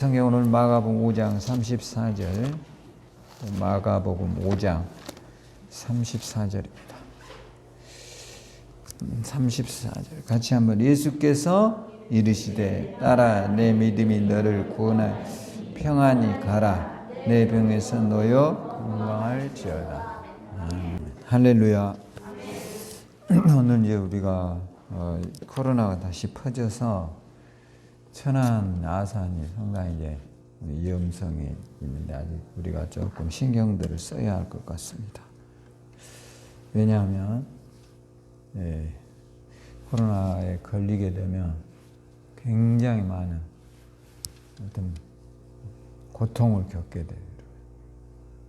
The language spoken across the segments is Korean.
성경 오늘 마가복음 5장 34절, 마가복음 5장 34절입니다. 34절 같이 한번. 예수께서 이르시되 따라 내 믿음이 너를 구원하여 평안히 가라. 내 병에서 놓여 건강할지어다. 할렐루야. 오늘 이제 우리가 코로나가 다시 퍼져서 천안 아산이 상당히 이제 위험성이 있는데 아직 우리가 조금 신경들을 써야 할 것 같습니다. 왜냐하면 코로나에 걸리게 되면 굉장히 많은 어떤 고통을 겪게 돼요.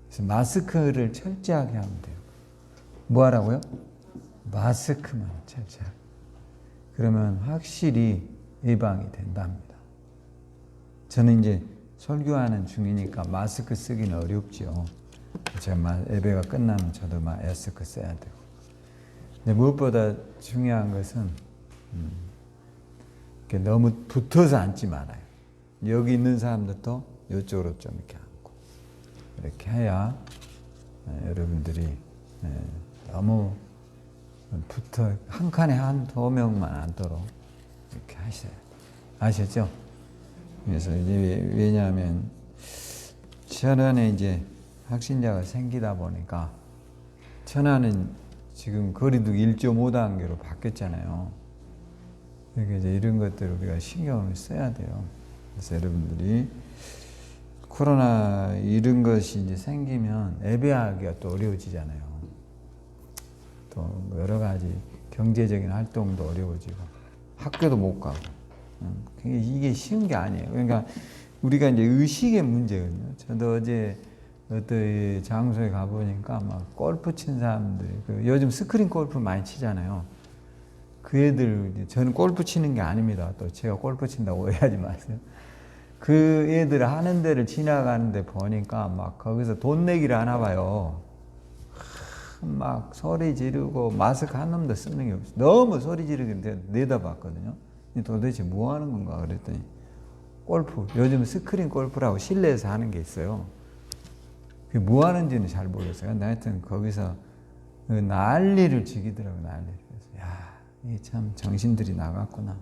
그래서 마스크를 철저하게 하면 돼요. 뭐 하라고요? 마스크만 철저하게. 그러면 확실히 예방이 된답니다. 저는 이제 설교하는 중이니까 마스크 쓰기는 어렵죠. 제가 예배가 끝나면 저도 마스크 써야 되고. 근데 무엇보다 중요한 것은 너무 붙어서 앉지 말아요. 여기 있는 사람들도 이쪽으로 좀 이렇게 앉고 이렇게 해야 여러분들이 너무 붙어 한 칸에 한두 명만 앉도록 이렇게 하셔요. 아셨죠? 그래서 이제 왜냐하면 천안에 이제 확진자가 생기다 보니까 천안은 지금 거리두기 1.5단계로 바뀌었잖아요. 그러니까 이제 이런 것들을 우리가 신경을 써야 돼요. 그래서 여러분들이 코로나 이런 것이 이제 생기면 예배하기가 또 어려워지잖아요. 또 여러 가지 경제적인 활동도 어려워지고 학교도 못 가고 이게 쉬운 게 아니에요. 그러니까 우리가 이제 의식의 문제거든요. 저도 어제 어떤 장소에 가보니까 막 골프 친 사람들, 요즘 스크린 골프 많이 치잖아요. 그 애들, 저는 골프 치는 게 아닙니다. 또 제가 골프 친다고 오해하지 마세요. 그 애들 하는 데를 지나가는데 보니까 막 거기서 돈 내기를 하나 봐요. 막 소리 지르고 마스크 한 놈도 쓰는 게 없어. 너무 소리 지르게 내다봤거든요. 도대체 뭐 하는 건가 그랬더니 골프, 요즘 스크린 골프라고 실내에서 하는 게 있어요. 그게 뭐 하는지는 잘 모르겠어요. 근데 하여튼 거기서 난리를 지기더라고요. 난리를. 그래서 야, 이게 참 정신들이 나갔구나.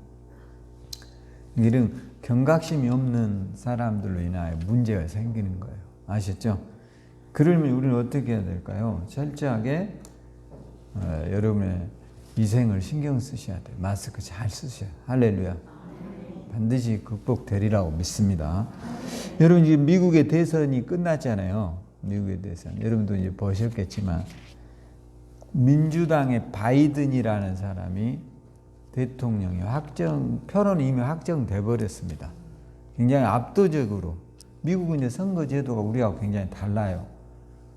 이런 경각심이 없는 사람들로 인하여 문제가 생기는 거예요. 아셨죠? 그러면 우리는 어떻게 해야 될까요? 철저하게 여러분의 위생을 신경 쓰셔야 돼요. 마스크 잘 쓰셔야 돼요. 할렐루야. 반드시 극복되리라고 믿습니다. 여러분 지금 미국의 대선이 끝났잖아요. 미국의 대선. 여러분도 이제 보셨겠지만 민주당의 바이든이라는 사람이 대통령이 표론이 이미 확정돼 버렸습니다. 굉장히 압도적으로. 미국은 이제 선거 제도가 우리하고 굉장히 달라요.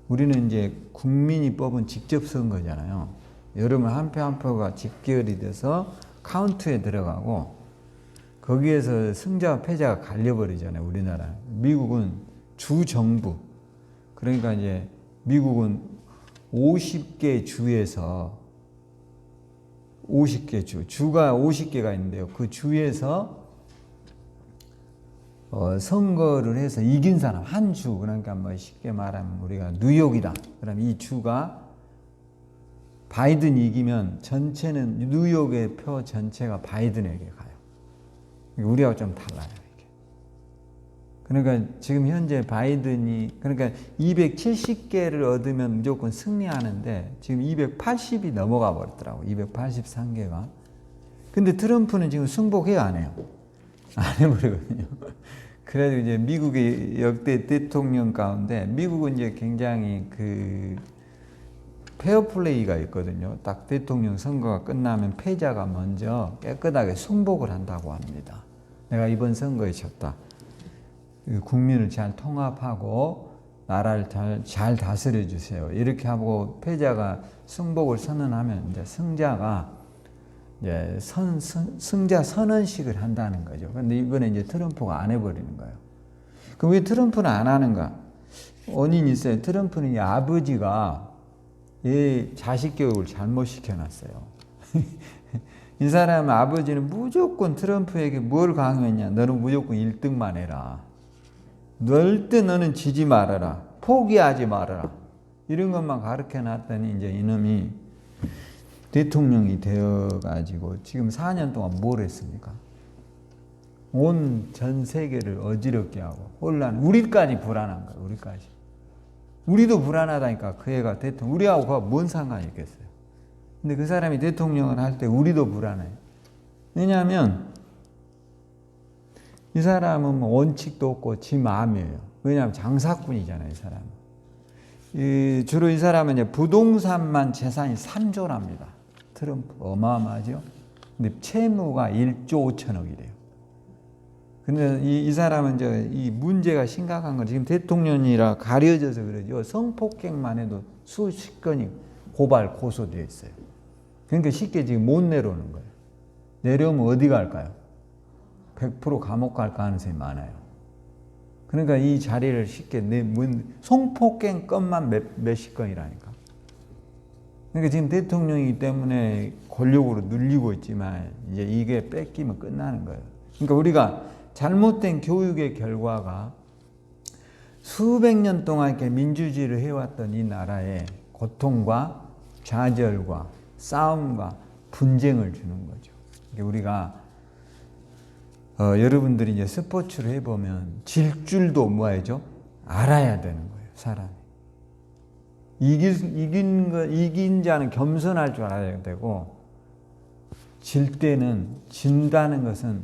우리는 이제 국민이 뽑은 직접 선거잖아요. 여러분 한 표 한 표가 집결이 돼서 카운트에 들어가고 거기에서 승자와 패자가 갈려버리잖아요. 우리나라. 미국은 주정부. 그러니까 이제 미국은 50개 주에서 50개 주가 50개가 있는데요. 그 주에서 선거를 해서 이긴 사람 한 주, 그러니까 뭐 쉽게 말하면 우리가 뉴욕이다. 그럼 이 주가 바이든이 이기면 전체는 뉴욕의 표 전체가 바이든에게 가요. 우리하고 좀 달라요. 이게. 그러니까 지금 현재 바이든이 그러니까 270개를 얻으면 무조건 승리하는데 지금 280이 넘어가 버렸더라고. 283개가. 근데 트럼프는 지금 승복해요, 안 해요? 안 해버리거든요. 그래도 이제 미국의 역대 대통령 가운데 미국은 이제 굉장히 페어플레이가 있거든요. 딱 대통령 선거가 끝나면 패자가 먼저 깨끗하게 승복을 한다고 합니다. 내가 이번 선거에 졌다. 국민을 잘 통합하고 나라를 잘 다스려 주세요. 이렇게 하고 패자가 승복을 선언하면 이제 승자가 이제 승자 선언식을 한다는 거죠. 그런데 이번에 이제 트럼프가 안 해버리는 거예요. 그럼 왜 트럼프는 안 하는가? 원인이 있어요. 트럼프는 이 아버지가 얘 자식 교육을 잘못 시켜놨어요. 이 사람 아버지는 무조건 트럼프에게 뭘 강요했냐? 너는 무조건 1등만 해라. 절대 너는 지지 말아라. 포기하지 말아라. 이런 것만 가르쳐 놨더니 이제 이놈이 대통령이 되어가지고 지금 4년 동안 뭘 했습니까? 온 전 세계를 어지럽게 하고 혼란, 우리까지 불안한 거예요. 우리까지. 우리도 불안하다니까 그 애가 대통령. 우리하고 그거 뭔 상관이 있겠어요. 근데 그 사람이 대통령을 할 때 우리도 불안해요. 왜냐하면 이 사람은 뭐 원칙도 없고 지 마음이에요. 왜냐하면 장사꾼이잖아요, 이 사람은. 주로 이 사람은 이제 부동산만 재산이 3조랍니다. 트럼프 어마어마하죠. 근데 채무가 1조 5천억이래요. 근데 이 사람은 이제 이 문제가 심각한 건 지금 대통령이라 가려져서 그러죠. 성폭행만 해도 수십 건이 고발 고소되어 있어요. 그러니까 쉽게 지금 못 내려오는 거예요. 내려오면 어디 갈까요? 100% 감옥 갈 가능성이 많아요. 그러니까 이 자리를 쉽게 성폭행 건만 몇십 건이라니까. 그러니까 지금 대통령이기 때문에 권력으로 눌리고 있지만 이제 이게 뺏기면 끝나는 거예요. 그러니까 우리가 잘못된 교육의 결과가 수백 년 동안 이렇게 민주주의를 해왔던 이 나라에 고통과 좌절과 싸움과 분쟁을 주는 거죠. 우리가 여러분들이 이제 스포츠를 해보면 질 줄도 뭐야죠? 알아야 되는 거예요, 사람이. 이긴 자는 겸손할 줄 알아야 되고, 질 때는, 진다는 것은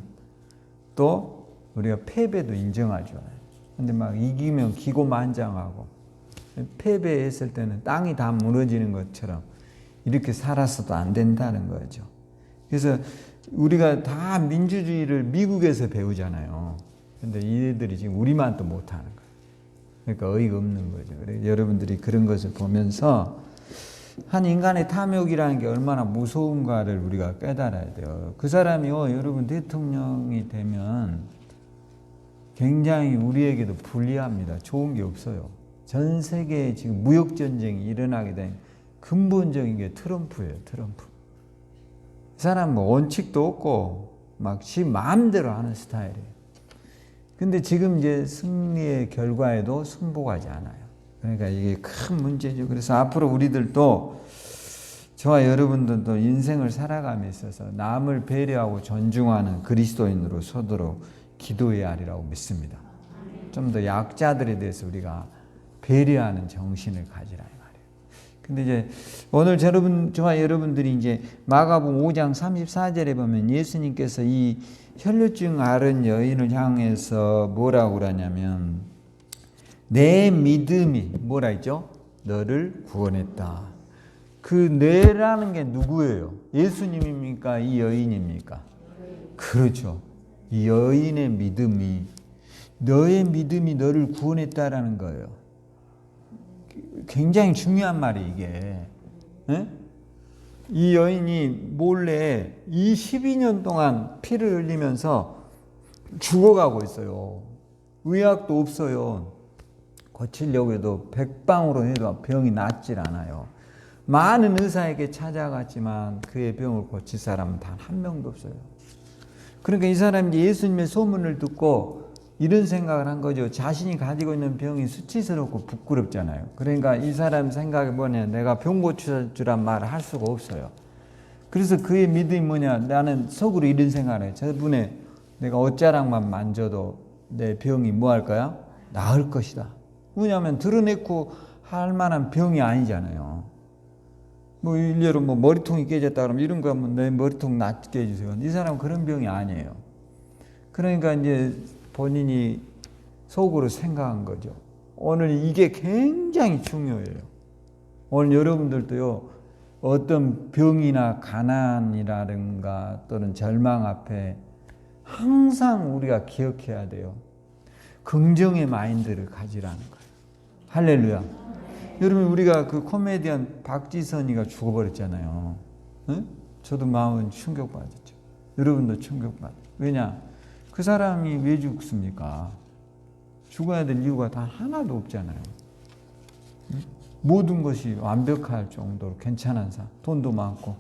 또 우리가 패배도 인정할 줄 알아요. 근데 막 이기면 기고만장하고, 패배했을 때는 땅이 다 무너지는 것처럼 이렇게 살았어도 안 된다는 거죠. 그래서 우리가 다 민주주의를 미국에서 배우잖아요. 근데 이들이 지금 우리만 또 못하는 거예요. 그러니까 어이가 없는 거죠. 그래서 여러분들이 그런 것을 보면서 한 인간의 탐욕이라는 게 얼마나 무서운가를 우리가 깨달아야 돼요. 그 사람이요, 여러분 대통령이 되면 굉장히 우리에게도 불리합니다. 좋은 게 없어요. 전 세계에 지금 무역전쟁이 일어나게 된 근본적인 게 트럼프예요, 트럼프. 이 사람 뭐 원칙도 없고 막 지 마음대로 하는 스타일이에요. 근데 지금 이제 승리의 결과에도 승복하지 않아요. 그러니까 이게 큰 문제죠. 그래서 앞으로 우리들도 저와 여러분들도 인생을 살아감에 있어서 남을 배려하고 존중하는 그리스도인으로 서도록 기도해야 하리라고 믿습니다. 좀 더 약자들에 대해서 우리가 배려하는 정신을 가지라 이 말이에요. 근데 이제 오늘 저와 여러분들이 이제 마가복음 5장 34절에 보면 예수님께서 이 혈루증 앓은 여인을 향해서 뭐라고 그러냐면 내 믿음이 뭐라 했죠? 너를 구원했다. 그 내라는 게 누구예요? 예수님입니까? 이 여인입니까? 그렇죠. 이 여인의 믿음이 너의 믿음이 너를 구원했다라는 거예요. 굉장히 중요한 말이 이게. 에? 이 여인이 몰래 22년 동안 피를 흘리면서 죽어가고 있어요. 의학도 없어요. 고치려고 해도 백방으로 해도 병이 낫질 않아요. 많은 의사에게 찾아갔지만 그의 병을 고칠 사람은 단 한 명도 없어요. 그러니까 이 사람이 예수님의 소문을 듣고 이런 생각을 한 거죠. 자신이 가지고 있는 병이 수치스럽고 부끄럽잖아요. 그러니까 이 사람 생각이 뭐냐, 내가 병 고칠 줄란 말을 할 수가 없어요. 그래서 그의 믿음이 뭐냐, 나는 속으로 이런 생각을 해요. 저분에 내가 옷자락만 만져도 내 병이 뭐 할 거야? 나을 것이다. 왜냐하면 드러내고 할 만한 병이 아니잖아요. 뭐 일례로 뭐 머리통이 깨졌다 그러면 이런 거 하면 내 머리통 낫게 해주세요. 이 사람은 그런 병이 아니에요. 그러니까 이제 본인이 속으로 생각한 거죠. 오늘 이게 굉장히 중요해요. 오늘 여러분들도요, 어떤 병이나 가난이라든가 또는 절망 앞에 항상 우리가 기억해야 돼요. 긍정의 마인드를 가지라는 거예요. 할렐루야. 여러분, 우리가 그 코미디언 박지선이가 죽어버렸잖아요. 응? 저도 마음은 충격받았죠. 여러분도 충격받아요. 왜냐? 그 사람이 왜 죽습니까? 죽어야 될 이유가 단 하나도 없잖아요. 응? 모든 것이 완벽할 정도로 괜찮은 사람, 돈도 많고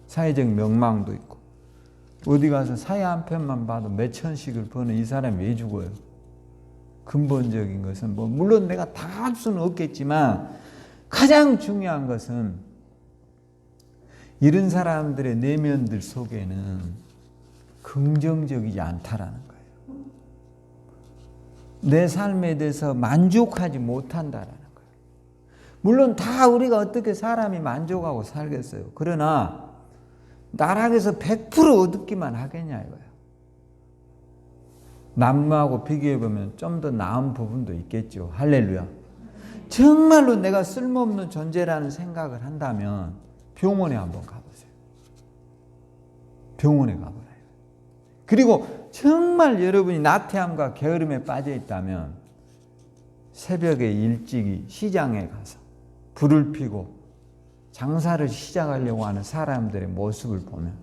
사회적 명망도 있고 어디 가서 사회 한 편만 봐도 몇 천씩을 버는 이 사람이 왜 죽어요? 근본적인 것은 물론 내가 다 할 수는 없겠지만 가장 중요한 것은 이런 사람들의 내면들 속에는 긍정적이지 않다라는 거예요. 내 삶에 대해서 만족하지 못한다라는 거예요. 물론 다 우리가 어떻게 사람이 만족하고 살겠어요. 그러나 나락에서 100% 얻기만 하겠냐 이거예요. 남하고 비교해보면 좀 더 나은 부분도 있겠죠. 할렐루야. 정말로 내가 쓸모없는 존재라는 생각을 한다면 병원에 한번 가보세요. 병원에 가보라요. 그리고 정말 여러분이 나태함과 게으름에 빠져 있다면 새벽에 일찍이 시장에 가서 불을 피고 장사를 시작하려고 하는 사람들의 모습을 보면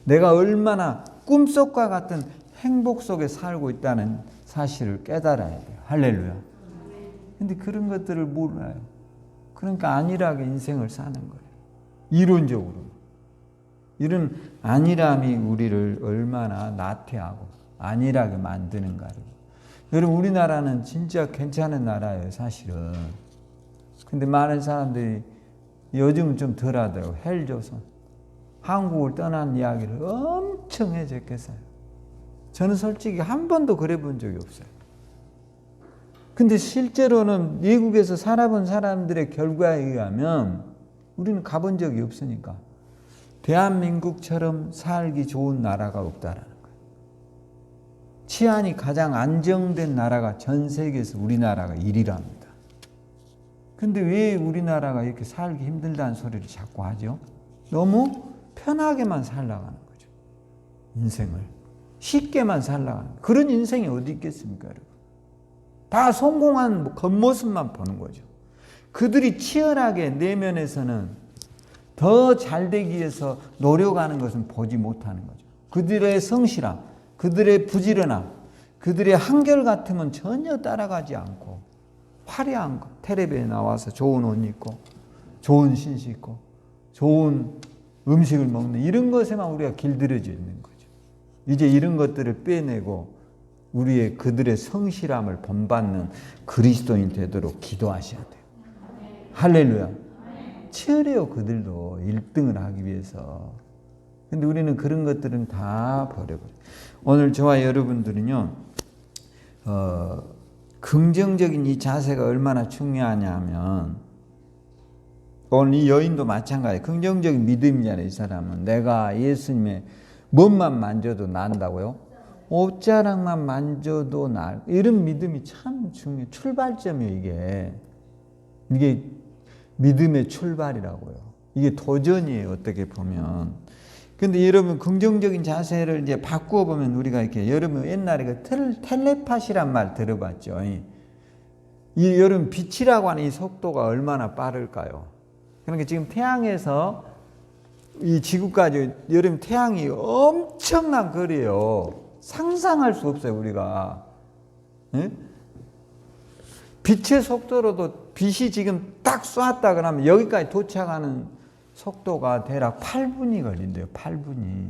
내가 얼마나 꿈속과 같은 행복 속에 살고 있다는 사실을 깨달아야 돼요. 할렐루야. 근데 그런 것들을 몰라요. 그러니까 안일하게 인생을 사는 거예요. 이론적으로. 이런 안일함이 우리를 얼마나 나태하고 안일하게 만드는가를. 여러분, 우리나라는 진짜 괜찮은 나라예요, 사실은. 근데 많은 사람들이 요즘은 좀 덜 하더라고요. 헬조선. 한국을 떠난 이야기를 엄청 해적했어요. 저는 솔직히 한 번도 그래 본 적이 없어요. 근데 실제로는 미국에서 살아본 사람들의 결과에 의하면 우리는 가본 적이 없으니까 대한민국처럼 살기 좋은 나라가 없다라는 거예요. 치안이 가장 안정된 나라가 전 세계에서 우리나라가 1위랍니다. 근데 왜 우리나라가 이렇게 살기 힘들다는 소리를 자꾸 하죠? 너무 편하게만 살아가는 거죠. 인생을. 쉽게만 살아가는 그런 인생이 어디 있겠습니까, 여러분? 다 성공한 겉모습만 보는 거죠. 그들이 치열하게 내면에서는 더 잘되기 위해서 노력하는 것은 보지 못하는 거죠. 그들의 성실함, 그들의 부지런함, 그들의 한결같음은 전혀 따라가지 않고 화려한 것, 텔레비에 나와서 좋은 옷 입고 좋은 신시 입고 좋은 음식을 먹는 이런 것에만 우리가 길들여져 있는 거죠. 이제 이런 것들을 빼내고 우리의 그들의 성실함을 본받는 그리스도인 되도록 기도하셔야 돼요. 할렐루야. 치열해요, 그들도 1등을 하기 위해서. 근데 우리는 그런 것들은 다 버려버려요. 오늘 저와 여러분들은요, 긍정적인 이 자세가 얼마나 중요하냐면, 오늘 이 여인도 마찬가지예요. 긍정적인 믿음이잖아요. 이 사람은 내가 예수님의 몸만 만져도 난다고요? 옷자락만 만져도 날. 이런 믿음이 참 중요해요. 출발점이에요. 이게 믿음의 출발이라고요. 이게 도전이에요, 어떻게 보면. 근데 여러분, 긍정적인 자세를 이제 바꾸어 보면 우리가 이렇게, 여러분 옛날에 그 텔레파시란 말 들어봤죠? 여러분, 빛이라고 하는 이 속도가 얼마나 빠를까요? 그러니까 지금 태양에서 이 지구까지, 여러분 태양이 엄청난 거리예요. 상상할 수 없어요, 우리가. 예? 빛의 속도로도 빛이 지금 딱 쏘았다 그러면 여기까지 도착하는 속도가 대략 8분이 걸린대요. 8분이.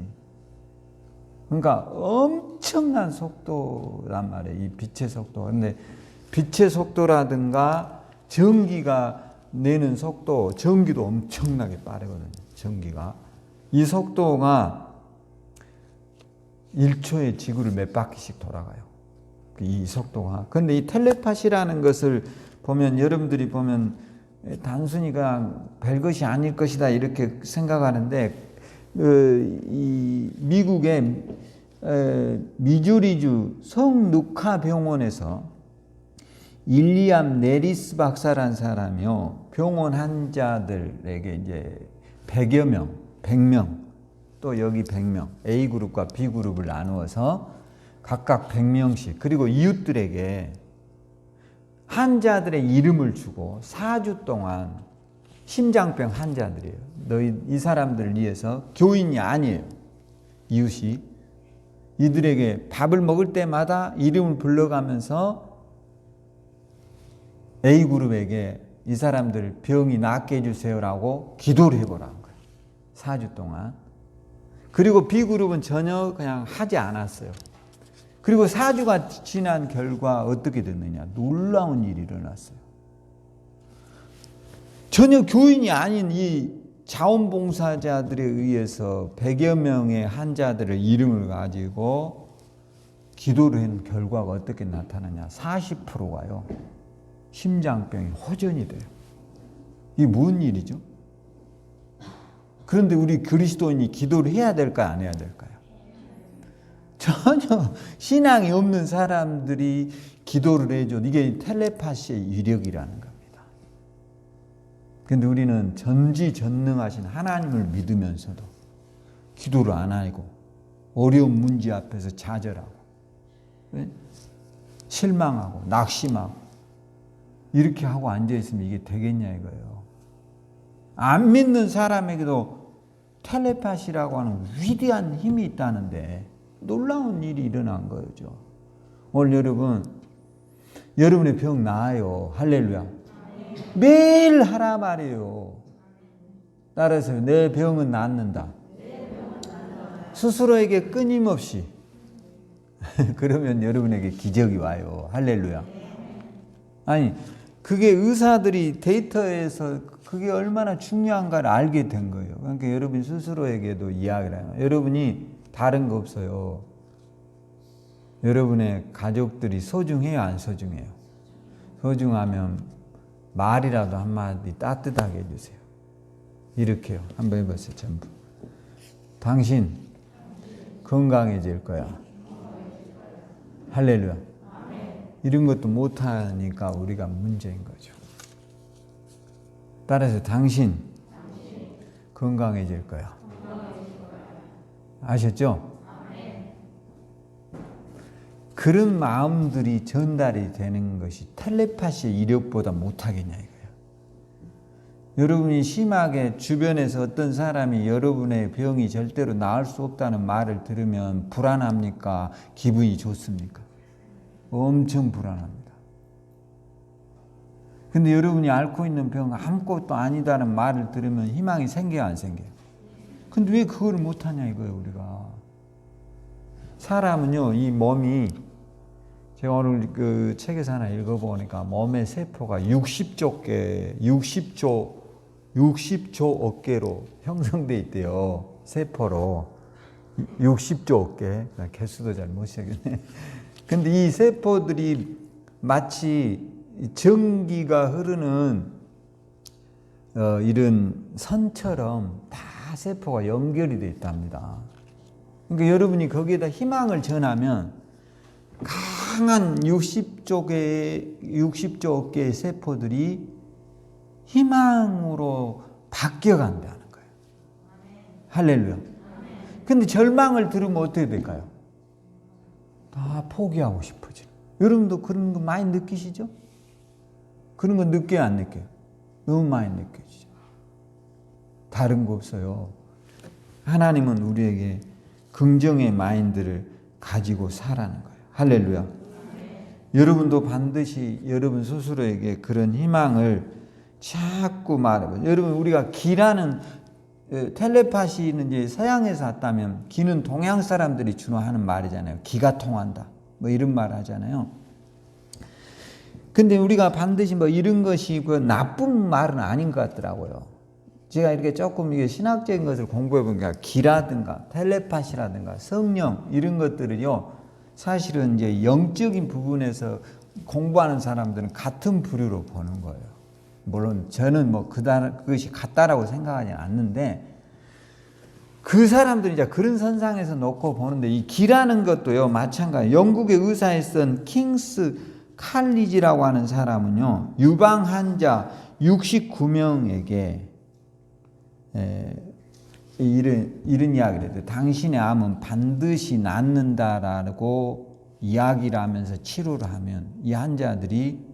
그러니까 엄청난 속도란 말이에요. 이 빛의 속도. 근데 빛의 속도라든가 전기가 내는 속도, 전기도 엄청나게 빠르거든요. 전기가. 이 속도가 1초에 지구를 몇 바퀴씩 돌아가요. 이 속도가. 근데 이 텔레파시라는 것을 보면, 여러분들이 보면 단순히 그냥 별것이 아닐 것이다 이렇게 생각하는데, 이 미국의 미주리주 성누카 병원에서 일리암 네리스 박사라는 사람이요, 병원 환자들에게 이제 100여 명, 100명, 또 여기 100명, A그룹과 B그룹을 나누어서 각각 100명씩, 그리고 이웃들에게 환자들의 이름을 주고 4주 동안, 심장병 환자들이에요. 너희 이 사람들을 위해서, 교인이 아니에요. 이웃이 이들에게 밥을 먹을 때마다 이름을 불러가면서 A그룹에게 이 사람들 병이 낫게 해주세요라고 기도를 해보라는 거예요. 4주 동안. 그리고 B그룹은 전혀 그냥 하지 않았어요. 그리고 4주가 지난 결과 어떻게 됐느냐? 놀라운 일이 일어났어요. 전혀 교인이 아닌 이 자원봉사자들에 의해서 100여 명의 환자들의 이름을 가지고 기도를 한 결과가 어떻게 나타나냐? 40%가요. 심장병이 호전이 돼요. 이게 뭔 일이죠? 그런데 우리 그리스도인이 기도를 해야 될까요? 안 해야 될까요? 전혀 신앙이 없는 사람들이 기도를 해줘도 이게 텔레파시의 위력이라는 겁니다. 그런데 우리는 전지전능하신 하나님을 믿으면서도 기도를 안 하고 어려운 문제 앞에서 좌절하고 실망하고 낙심하고 이렇게 하고 앉아있으면 이게 되겠냐 이거예요. 안 믿는 사람에게도 텔레파시라고 하는 위대한 힘이 있다는데 놀라운 일이 일어난 거죠. 오늘 여러분의 병 나아요. 할렐루야. 매일 하라 말이에요. 따라서 내 병은 낫는다. 스스로에게 끊임없이 그러면 여러분에게 기적이 와요. 할렐루야. 아니 그게 의사들이 데이터에서 그게 얼마나 중요한가를 알게 된 거예요. 그러니까 여러분 스스로에게도 이야기를 해요. 여러분이 다른 거 없어요. 여러분의 가족들이 소중해요, 안 소중해요? 소중하면 말이라도 한마디 따뜻하게 해주세요. 이렇게요. 한번 해보세요. 전부. 당신 건강해질 거야. 할렐루야. 이런 것도 못하니까 우리가 문제인 거죠. 따라서 당신 건강해질 거야. 아셨죠? 그런 마음들이 전달이 되는 것이 텔레파시의 이력보다 못하겠냐 이거예요. 여러분이 심하게 주변에서 어떤 사람이 여러분의 병이 절대로 나을 수 없다는 말을 들으면 불안합니까? 기분이 좋습니까? 엄청 불안합니다. 근데 여러분이 앓고 있는 병 아무것도 아니다는 말을 들으면 희망이 생겨요, 안 생겨요? 근데 왜 그걸 못하냐 이거예요, 우리가. 사람은요, 이 몸이, 제가 오늘 그 책에서 하나 읽어보니까 몸의 세포가 60조 어깨로 형성되어 있대요. 세포로. 60조 어깨. 개수도 잘 못 세겠네. 근데 이 세포들이 마치 전기가 흐르는 이런 선처럼 다 세포가 연결이 되어 있답니다. 그러니까 여러분이 거기에다 희망을 전하면 강한 60조 어깨의 세포들이 희망으로 바뀌어간다는 거예요. 할렐루야. 근데 절망을 들으면 어떻게 될까요? 다 포기하고 싶어져요. 여러분도 그런 거 많이 느끼시죠? 그런 거 느껴요, 안 느껴요? 너무 많이 느껴지죠. 다른 거 없어요. 하나님은 우리에게 긍정의 마인드를 가지고 살라는 거예요. 할렐루야. 여러분도 반드시 여러분 스스로에게 그런 희망을 자꾸 말해봐요. 여러분, 우리가 기라는 텔레파시는 이제 서양에서 왔다면 기는 동양 사람들이 주로 하는 말이잖아요. 기가 통한다. 뭐 이런 말 하잖아요. 근데 우리가 반드시 뭐 이런 것이 그 나쁜 말은 아닌 것 같더라고요. 제가 이렇게 조금 이게 신학적인 것을 공부해 보니까 기라든가 텔레파시라든가 성령 이런 것들은요, 사실은 이제 영적인 부분에서 공부하는 사람들은 같은 부류로 보는 거예요. 물론 저는 뭐 그것이 같다라고 생각하지 않는데, 그 사람들이 이제 그런 선상에서 놓고 보는데, 이 기라는 것도요 마찬가지. 영국의 의사에 쓴 킹스 칼리지라고 하는 사람은요, 유방 환자 69명에게 이런 이야기를 해요. 당신의 암은 반드시 낫는다라고 이야기를 하면서 치료를 하면 이 환자들이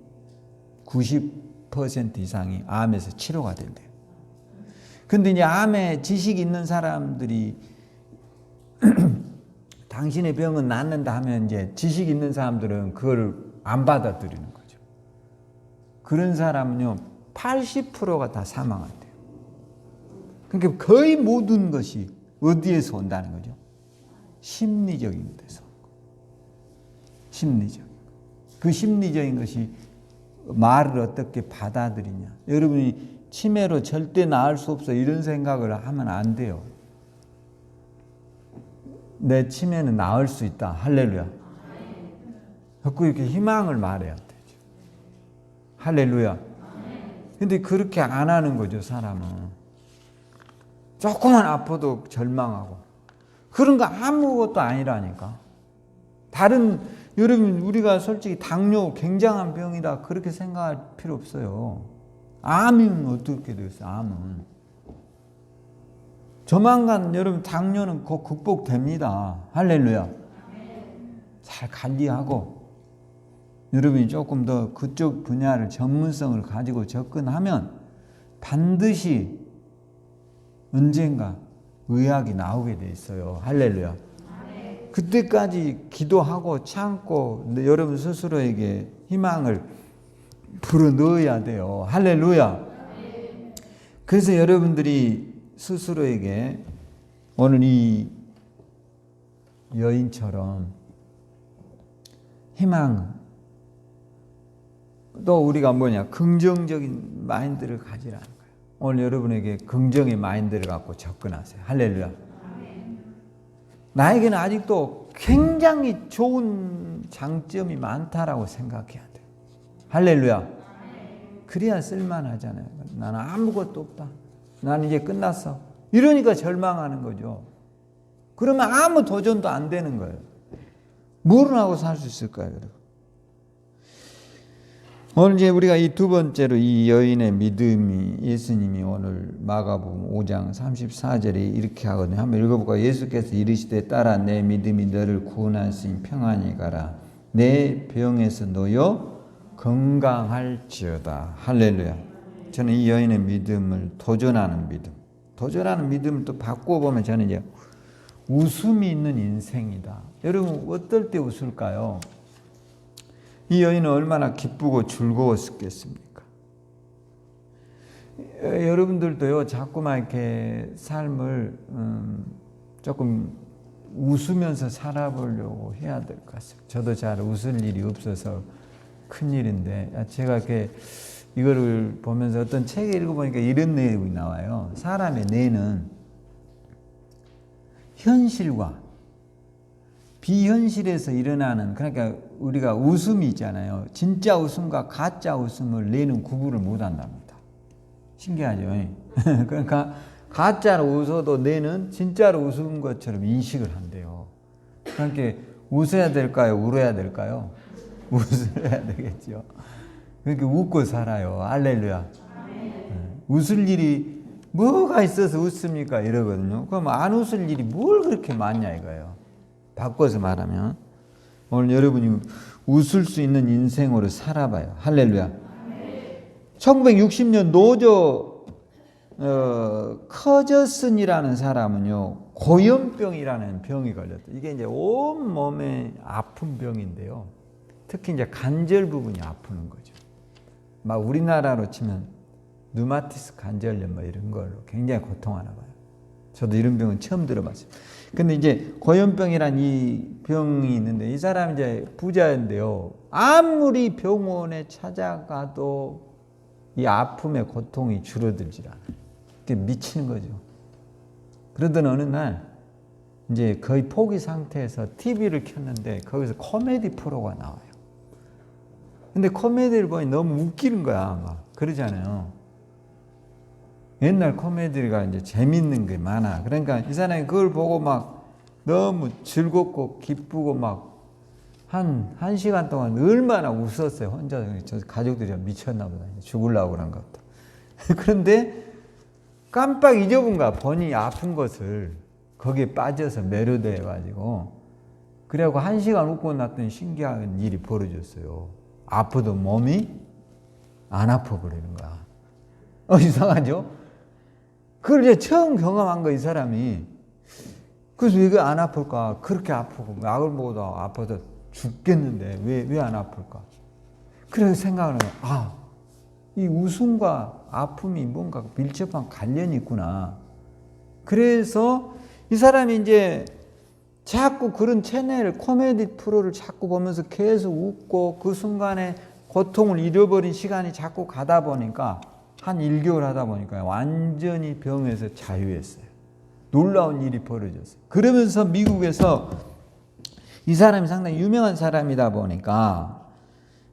90% 이상이 암에서 치료가 된대요. 근데 이제 암에 지식이 있는 사람들이 당신의 병은 낫는다 하면 이제 지식 있는 사람들은 그걸 안 받아들이는 거죠. 그런 사람은요 80%가 다 사망한대요. 그러니까 거의 모든 것이 어디에서 온다는 거죠? 심리적인 데서. 심리적. 그 심리적인 것이 말을 어떻게 받아들이냐. 여러분이 치매로 절대 나을 수 없어 이런 생각을 하면 안 돼요. 내 치매는 나을 수 있다. 할렐루야. 자꾸 이렇게 희망을 말해야 되죠. 할렐루야. 근데 그렇게 안 하는 거죠, 사람은. 조금만 아파도 절망하고. 그런 거 아무것도 아니라니까. 다른, 여러분, 우리가 솔직히 당뇨 굉장한 병이다. 그렇게 생각할 필요 없어요. 암은 어떻게 되겠어요, 암은. 조만간 여러분 당뇨는 곧 극복됩니다. 할렐루야. 잘 관리하고 여러분이 조금 더 그쪽 분야를 전문성을 가지고 접근하면 반드시 언젠가 의학이 나오게 돼 있어요. 할렐루야. 그때까지 기도하고 참고 여러분 스스로에게 희망을 불어넣어야 돼요. 할렐루야. 그래서 여러분들이 스스로에게 오늘 이 여인처럼 희망, 또 우리가 뭐냐, 긍정적인 마인드를 가지라는 거예요. 오늘 여러분에게 긍정의 마인드를 갖고 접근하세요. 할렐루야. 나에게는 아직도 굉장히 좋은 장점이 많다라고 생각해야 돼요. 할렐루야. 그래야 쓸만하잖아요. 나는 아무것도 없다. 나는 이제 끝났어. 이러니까 절망하는 거죠. 그러면 아무 도전도 안 되는 거예요. 뭘 하고 살 수 있을까요, 여러분? 오늘 이제 우리가 이 두 번째로 이 여인의 믿음이 예수님이 오늘 마가복음 5장 34절에 이렇게 하거든요. 한번 읽어볼까요? 예수께서 이르시되 따라 내 믿음이 너를 구원하시니 평안히 가라. 내 병에서 놓여 건강할지어다. 할렐루야. 저는 이 여인의 믿음을 도전하는 믿음을 또 바꿔보면 저는 이제 웃음이 있는 인생이다. 여러분 어떨 때 웃을까요? 이 여인은 얼마나 기쁘고 즐거웠겠습니까? 여러분들도요, 자꾸만 이렇게 삶을 조금 웃으면서 살아보려고 해야 될 것 같습니다. 저도 잘 웃을 일이 없어서 큰일인데, 제가 이렇게 이거를 보면서 어떤 책을 읽어보니까 이런 내용이 나와요. 사람의 뇌는 현실과 비현실에서 일어나는, 그러니까 우리가 웃음이 있잖아요. 진짜 웃음과 가짜 웃음을 뇌는 구분을 못 한답니다. 신기하죠? 그러니까 가짜로 웃어도 뇌는 진짜로 웃은 것처럼 인식을 한대요. 그러니까 웃어야 될까요? 울어야 될까요? 웃어야 되겠죠. 그렇게 웃고 살아요. 할렐루야. 웃을 일이 뭐가 있어서 웃습니까? 이러거든요. 그럼 안 웃을 일이 뭘 그렇게 많냐 이거예요. 바꿔서 말하면 오늘 여러분이 웃을 수 있는 인생으로 살아봐요. 할렐루야. 1960년 노조 커저슨이라는 사람은요, 고염병이라는 병이 걸렸다. 이게 이제 온 몸에 아픈 병인데요. 특히 이제 관절 부분이 아프는 거죠. 막 우리나라로 치면 류마티스 관절염 뭐 이런 걸로 굉장히 고통하나 봐요. 저도 이런 병은 처음 들어봤어요. 근데 이제 고염병이란 이 병이 있는데 이 사람이 이제 부자인데요. 아무리 병원에 찾아가도 이 아픔의 고통이 줄어들질 않아요. 그게 미치는 거죠. 그러던 어느 날 이제 거의 포기 상태에서 TV를 켰는데 거기서 코미디 프로가 나와요. 근데 코미디를 보니 너무 웃기는 거야. 막 그러잖아요. 옛날 코미디가 이제 재밌는 게 많아. 그러니까 이 사람이 그걸 보고 막 너무 즐겁고 기쁘고 막 한 시간 동안 얼마나 웃었어요. 혼자. 저 가족들이 미쳤나 보다. 죽으려고 그런 것 같다. 그런데 깜빡 잊어본 거야. 본인이 아픈 것을. 거기에 빠져서 매료돼 가지고. 그래갖고 1시간 웃고 났더니 신기한 일이 벌어졌어요. 아파도 몸이 안 아파 버리는 거야. 이상하죠? 그걸 이제 처음 경험한 거, 이 사람이. 그래서 왜 안 아플까? 그렇게 아프고, 약을 먹어도 아파서 죽겠는데, 왜 안 아플까? 그래서 생각을 해요. 이 웃음과 아픔이 뭔가 밀접한 관련이 있구나. 그래서 이 사람이 이제 자꾸 그런 채널, 코미디 프로를 자꾸 보면서 계속 웃고 그 순간에 고통을 잃어버린 시간이 자꾸 가다 보니까 한 1개월 하다 보니까 완전히 병에서 자유했어요. 놀라운 일이 벌어졌어요. 그러면서 미국에서 이 사람이 상당히 유명한 사람이다 보니까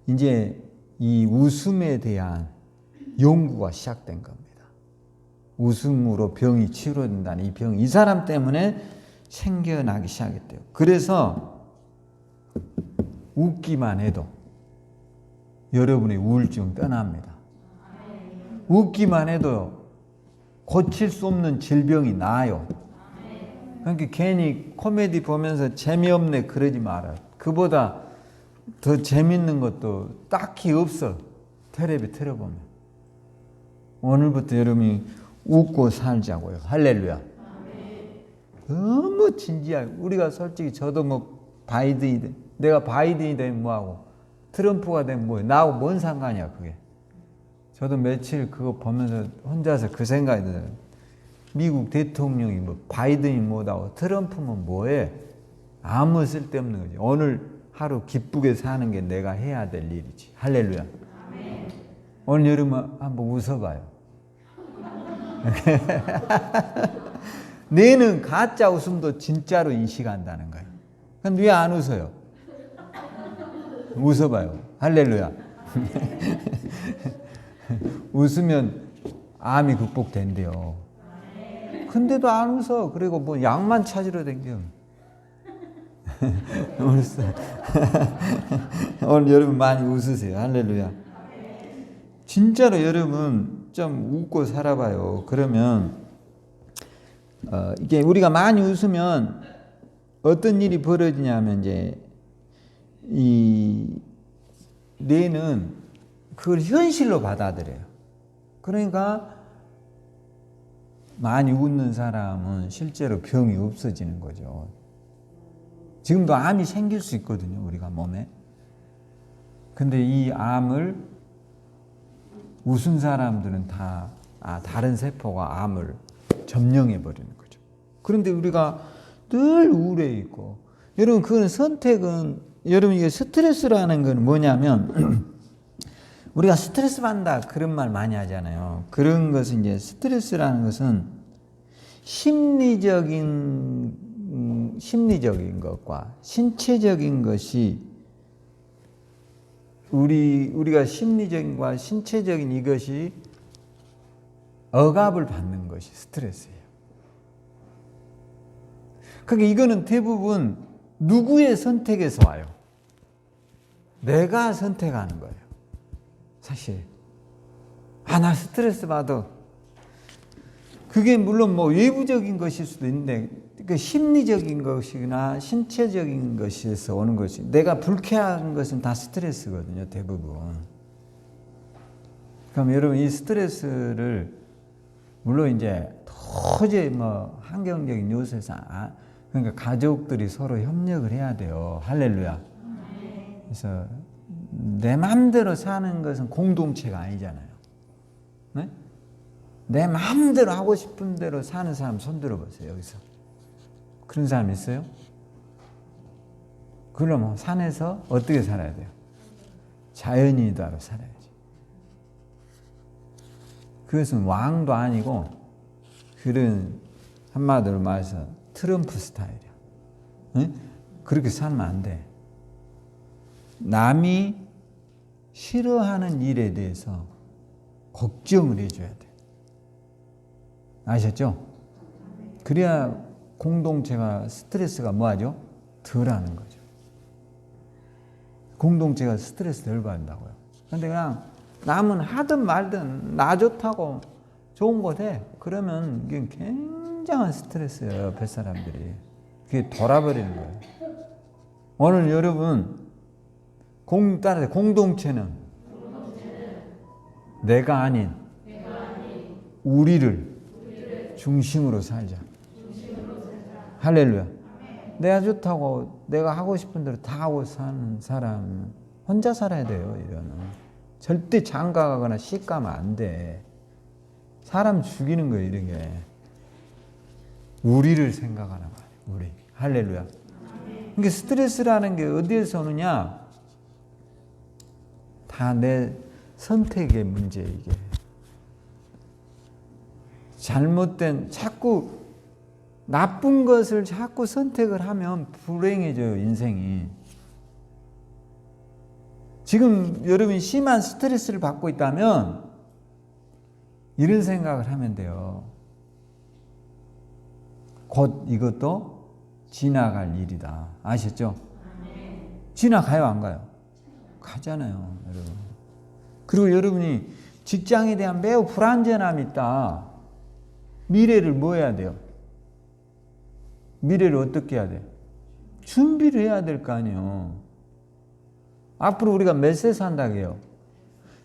이제 이 웃음에 대한 연구가 시작된 겁니다. 웃음으로 병이 치료된다는 이 병이 이 사람 때문에 생겨나기 시작했대요. 그래서 웃기만 해도 여러분의 우울증 떠납니다. 웃기만 해도 고칠 수 없는 질병이 나아요. 그러니까 괜히 코미디 보면서 재미없네 그러지 말아요. 그보다 더 재밌는 것도 딱히 없어. 텔레비 틀어보면. 오늘부터 여러분이 웃고 살자고요. 할렐루야. 너무 진지하게. 우리가 솔직히 저도 뭐 바이든이 돼. 내가 바이든이 되면 뭐하고 트럼프가 되면 뭐해. 나하고 뭔 상관이야 그게. 저도 며칠 그거 보면서 혼자서 그 생각이 들어요. 미국 대통령이 뭐 바이든이 뭐다고 트럼프면 뭐해. 아무 쓸데없는 거지. 오늘 하루 기쁘게 사는 게 내가 해야 될 일이지. 할렐루야. 오늘 여러분 한번 웃어봐요. 내는 가짜 웃음도 진짜로 인식한다는 거예요. 근데 왜 안 웃어요? 웃어봐요. 할렐루야. 웃으면 암이 극복된대요. 근데도 안 웃어. 그리고 뭐 약만 찾으러 댕겨. 오늘 여러분 많이 웃으세요. 할렐루야. 진짜로 여러분 좀 웃고 살아봐요. 그러면 이게 우리가 많이 웃으면 어떤 일이 벌어지냐면 이제 이 뇌는 그걸 현실로 받아들여요. 그러니까 많이 웃는 사람은 실제로 병이 없어지는 거죠. 지금도 암이 생길 수 있거든요, 우리가 몸에. 근데 이 암을 웃은 사람들은 다 다른 세포가 암을 점령해 버리는 거죠. 그런데 우리가 늘 우울해 있고, 여러분 그거는 선택은, 여러분 이게 스트레스라는 건 뭐냐면 우리가 스트레스 받는다 그런 말 많이 하잖아요. 그런 것은 이제 스트레스라는 것은 심리적인 것과 신체적인 것이 우리가 심리적인과 신체적인 이것이 억압을 받는 것이 스트레스예요. 그러니까 이거는 대부분 누구의 선택에서 와요? 내가 선택하는 거예요. 사실 나 스트레스 받아. 그게 물론 뭐 외부적인 것일 수도 있는데 그 심리적인 것이나 신체적인 것에서 오는 것이, 내가 불쾌한 것은 다 스트레스거든요, 대부분. 그럼 여러분 이 스트레스를 물론 이제 도저히 뭐 환경적인 요소에서 그러니까 가족들이 서로 협력을 해야 돼요. 할렐루야. 그래서 내 마음대로 사는 것은 공동체가 아니잖아요. 네? 내 마음대로 하고 싶은 대로 사는 사람 손 들어보세요. 여기서 그런 사람 있어요? 그러면 산에서 어떻게 살아야 돼요? 자연인으로 살아야지. 그것은 왕도 아니고 그런 한마디로 말해서 트럼프 스타일이야. 응? 그렇게 살면 안 돼. 남이 싫어하는 일에 대해서 걱정을 해줘야 돼. 아셨죠? 그래야 공동체가 스트레스가 뭐하죠? 덜하는 거죠. 공동체가 스트레스 덜 받는다고요. 근데 그냥 남은 하든 말든 나 좋다고 좋은 거 돼. 그러면 이게 굉장한 스트레스예요, 옆에 사람들이. 그게 돌아버리는 거예요. 오늘 여러분 따라서 공동체는 내가 아닌 우리를 중심으로 살자. 할렐루야. 내가 좋다고 내가 하고 싶은 대로 다 하고 사는 사람은 혼자 살아야 돼요. 이거는 절대 장가가거나 시가면 안 돼. 사람 죽이는 거예요, 이런 게. 우리를 생각하는 거예요. 우리. 할렐루야. 그러니까 스트레스라는 게 어디에서 오느냐? 다 내 선택의 문제, 이게. 잘못된, 자꾸 나쁜 것을 자꾸 선택을 하면 불행해져요, 인생이. 지금 여러분이 심한 스트레스를 받고 있다면 이런 생각을 하면 돼요. 곧 이것도 지나갈 일이다. 아셨죠? 지나가요, 안 가요? 가잖아요, 여러분. 그리고 여러분이 직장에 대한 매우 불안전함이 있다. 미래를 뭐 해야 돼요? 미래를 어떻게 해야 돼? 준비를 해야 될 거 아니에요. 앞으로 우리가 몇 세 산다고 해요?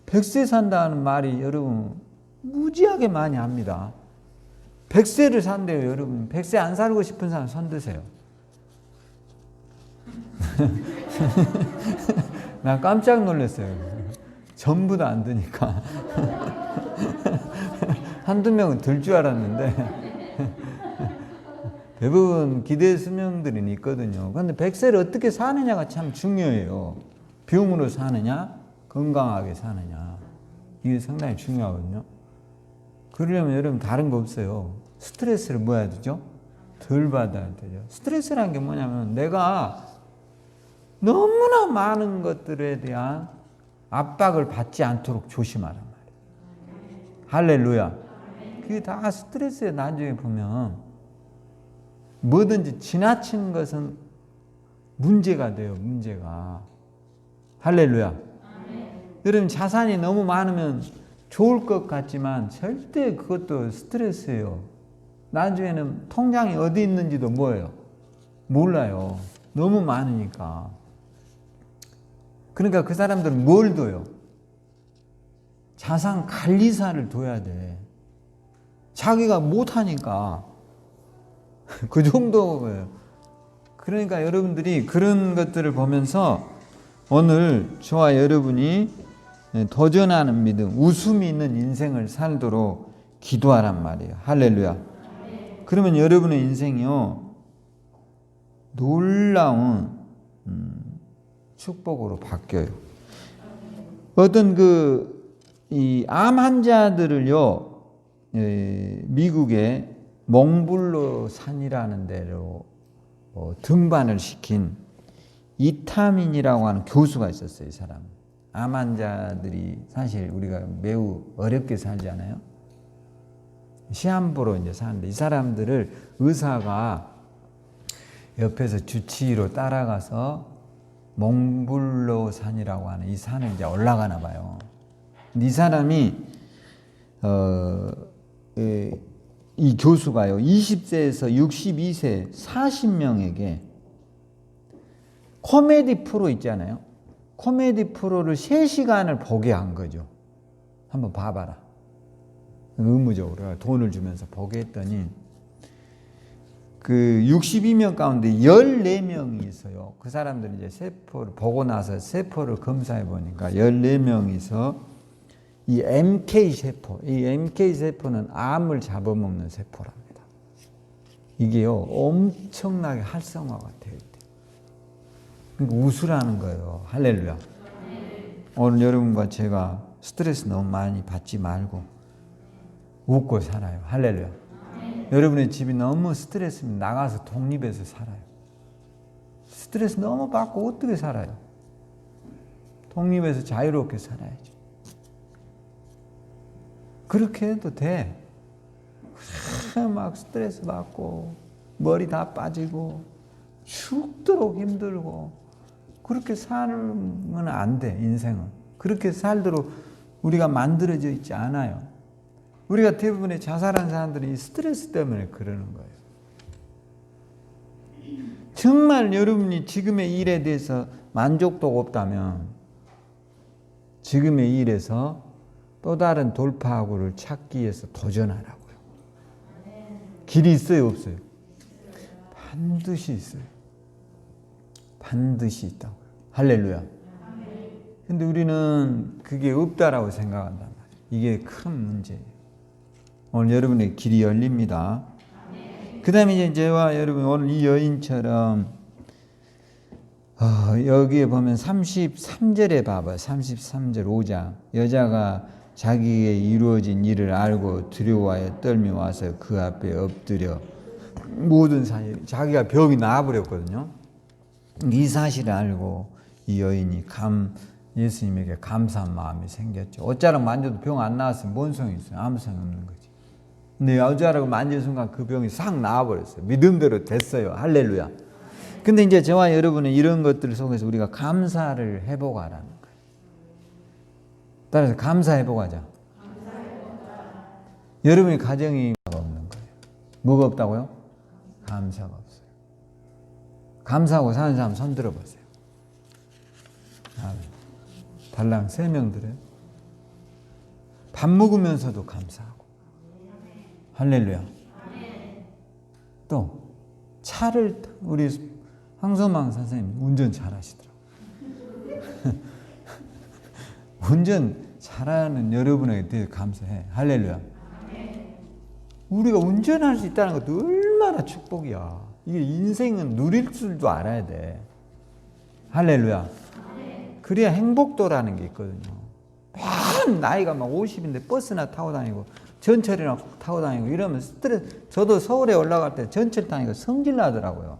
100세 산다는 말이 여러분 무지하게 많이 합니다. 100세를 산대요, 여러분. 100세 안 살고 싶은 사람 손 드세요. 나 깜짝 놀랐어요. 전부 다 안 드니까. 한두 명은 들 줄 알았는데 대부분 기대 수명들이 있거든요. 그런데 100세를 어떻게 사느냐가 참 중요해요. 병으로 사느냐, 건강하게 사느냐. 이게 상당히 중요하거든요. 그러려면 여러분 다른 거 없어요. 스트레스를 뭐 해야 되죠? 덜 받아야 되죠. 스트레스라는 게 뭐냐면 내가 너무나 많은 것들에 대한 압박을 받지 않도록 조심하란 말이에요. 할렐루야. 그게 다 스트레스에 나중에 보면 뭐든지 지나친 것은 문제가 돼요. 문제가. 할렐루야. 여러분 자산이 너무 많으면 좋을 것 같지만 절대 그것도 스트레스예요. 나중에는 통장이 어디 있는지도 뭐예요? 몰라요. 너무 많으니까. 그러니까 그 사람들은 뭘 둬요? 자산 관리사를 둬야 돼. 자기가 못하니까. 그 정도예요. 그러니까 여러분들이 그런 것들을 보면서 오늘 저와 여러분이 도전하는 믿음, 웃음이 있는 인생을 살도록 기도하란 말이에요. 할렐루야. 그러면 여러분의 인생이요 놀라운 축복으로 바뀌어요. 어떤 이 암 환자들을요 미국의 몽블로 산이라는 데로 등반을 시킨 이타민이라고 하는 교수가 있었어요. 이 사람. 암 환자들이 사실 우리가 매우 어렵게 살잖아요. 시한부로 이제 사는데 이 사람들을 의사가 옆에서 주치의로 따라가서 몽블로 산이라고 하는 이 산을 이제 올라가나 봐요. 근데 이 사람이 이 교수가요 20세에서 62세 40명에게 코미디 프로 있잖아요. 코미디 프로를 3시간을 보게 한 거죠. 한번 봐봐라. 의무적으로 돈을 주면서 보게 했더니 그 62명 가운데 14명이 있어요. 그 사람들이 이제 세포를 보고 나서 세포를 검사해 보니까 14명이서 이 MK세포, 이 MK세포는 암을 잡아먹는 세포랍니다. 이게요 엄청나게 활성화가 되어 있대요. 그러니까 웃으라는 거예요. 할렐루야. 오늘 여러분과 제가 스트레스 너무 많이 받지 말고 웃고 살아요. 할렐루야. 여러분의 집이 너무 스트레스면 나가서 독립해서 살아요. 스트레스 너무 받고 어떻게 살아요? 독립해서 자유롭게 살아야죠. 그렇게 해도 돼. 막 스트레스 받고 머리 다 빠지고 죽도록 힘들고 그렇게 살면 안 돼. 인생은 그렇게 살도록 우리가 만들어져 있지 않아요. 우리가 대부분의 자살한 사람들이 스트레스 때문에 그러는 거예요. 정말 여러분이 지금의 일에 대해서 만족도가 없다면 지금의 일에서 또 다른 돌파구를 찾기 위해서 도전하라고요. 길이 있어요, 없어요? 반드시 있어요. 반드시 있다고요. 할렐루야. 근데 우리는 그게 없다라고 생각한단 말이에요. 이게 큰 문제예요. 오늘 여러분의 길이 열립니다. 그 다음에 이제 저와 여러분 오늘 이 여인처럼 여기에 보면 33절에 봐봐. 33절 5장. 여자가 자기의 이루어진 일을 알고 두려워하여 떨며 와서 그 앞에 엎드려 모든 사실, 자기가 병이 나아버렸거든요. 이 사실을 알고 이 여인이 예수님에게 감사한 마음이 생겼죠. 어짜랑 만져도 병 안 나았으면 뭔 소용이 있어요? 아무 소용 없는 거지. 근데 어짜라고 만진 순간 그 병이 싹 나아버렸어요. 믿음대로 됐어요. 할렐루야. 근데 이제 저와 여러분은 이런 것들 속에서 우리가 감사를 해보가라는 거예요. 따라서 감사해보가자. 여러분의 가정이 없는 거예요. 뭐가 없다고요? 감사가 없어요. 감사하고 사는 사람 손 들어보세요. 달랑 3명 들어요. 밥 먹으면서도 감사하고. 할렐루야. 또 차를 우리 황소망 선생님 운전 잘하시더라고요. 운전 잘하는 여러분에게 되게 감사해. 할렐루야. 우리가 운전할 수 있다는 것도 얼마나 축복이야. 이게 인생은 누릴 줄도 알아야 돼. 할렐루야. 그래야 행복도라는 게 있거든요. 막 나이가 막 50인데 버스나 타고 다니고 전철이나 타고 다니고 이러면 스트레스. 저도 서울에 올라갈 때 전철 타니까 성질 나더라고요.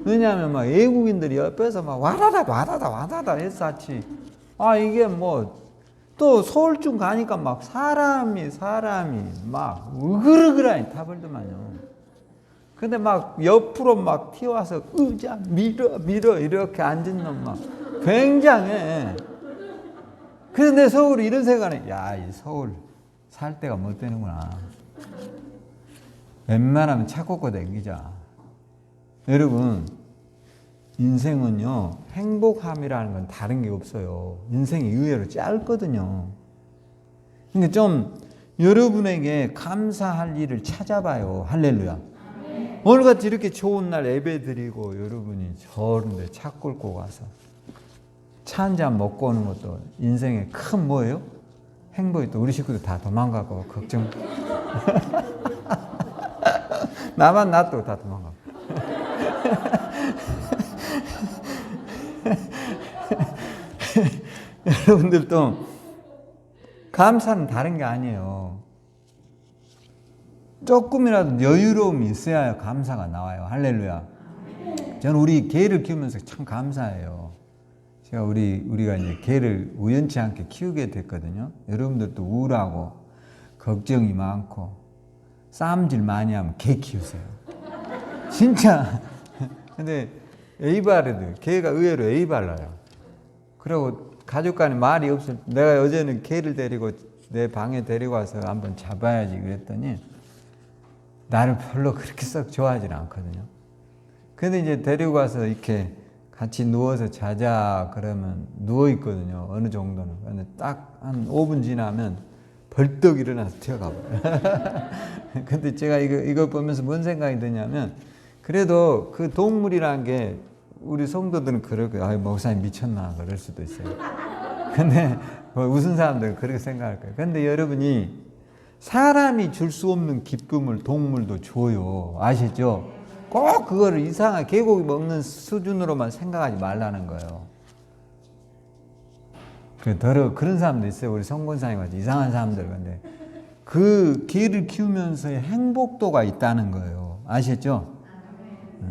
왜냐하면 막 외국인들이 옆에서 막 와다다 했었지. 이게 뭐 또 서울쯤 가니까 막 사람이 막 으그르그라니 타버리더만요. 근데 막 옆으로 막 튀어와서 의자 밀어 이렇게 앉은 놈 막 굉장해. 그런데 서울이 이런 생각은, 이 서울 살 데가 못 되는구나. 웬만하면 차 꽂고 다니자. 여러분, 인생은요, 행복함이라는 건 다른 게 없어요. 인생이 의외로 짧거든요. 근데 좀 여러분에게 감사할 일을 찾아봐요. 할렐루야. 오늘같이 이렇게 좋은 날 예배 드리고 여러분이 저런데 차 끌고 가서 차 한 잔 먹고 오는 것도 인생의 큰 뭐예요? 행복이. 또 우리 식구들 다 도망가고 걱정. 나만 놔두고 다 도망가고. 여러분들도 감사는 다른 게 아니에요. 조금이라도 여유로움이 있어야 감사가 나와요. 할렐루야. 저는 우리 개를 키우면서 참 감사해요. 제가 우리가 이제 개를 우연치 않게 키우게 됐거든요. 여러분들도 우울하고 걱정이 많고 싸움질 많이 하면 개 키우세요. 진짜. 근데 에이바르들, 개가 의외로 에이발라요. 그리고 가족 간에 말이 없을 때, 내가 어제는 개를 데리고 내 방에 데리고 와서 한번 잡아야지 그랬더니 나를 별로 그렇게 썩 좋아하지 않거든요. 근데 이제 데리고 와서 이렇게 같이 누워서 자자 그러면 누워 있거든요. 어느 정도는. 근데 딱 한 5분 지나면 벌떡 일어나서 튀어가 버려요. 근데 제가 이거 보면서 뭔 생각이 드냐면, 그래도 그 동물이라는 게 우리 성도들은 그러고요. 목사님 미쳤나 그럴 수도 있어요. 근데 웃은 사람들은 그렇게 생각할 거예요. 근데 여러분이 사람이 줄 수 없는 기쁨을 동물도 줘요. 아시죠? 꼭 그거를 이상한 개고기 먹는 수준으로만 생각하지 말라는 거예요. 그런 사람도 있어요. 우리 성권사님 같이 이상한 사람들. 근데 그 개를 키우면서의 행복도가 있다는 거예요. 아시죠?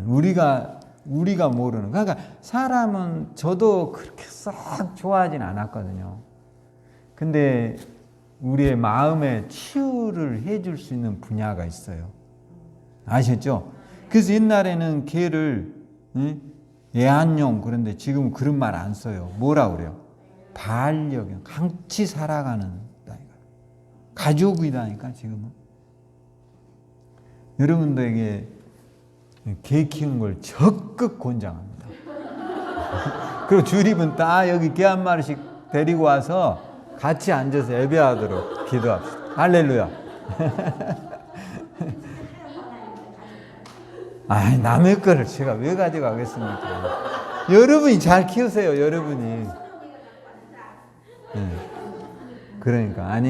우리가 모르는. 그러니까 사람은 저도 그렇게 썩 좋아하진 않았거든요. 근데 우리의 마음에 치유를 해줄 수 있는 분야가 있어요. 아셨죠? 그래서 옛날에는 개를 애완용, 그런데 지금은 그런 말 안 써요. 뭐라 그래요? 반려견, 같이 살아가는 가족이다니까 지금은. 여러분들에게 개 키우는 걸 적극 권장합니다. 그리고 주립은 다 여기 개 한 마리씩 데리고 와서 같이 앉아서 예배하도록 기도합시다. 할렐루야. 남의 거를 제가 왜 가져가겠습니까? 여러분이 잘 키우세요. 여러분이. 그러니까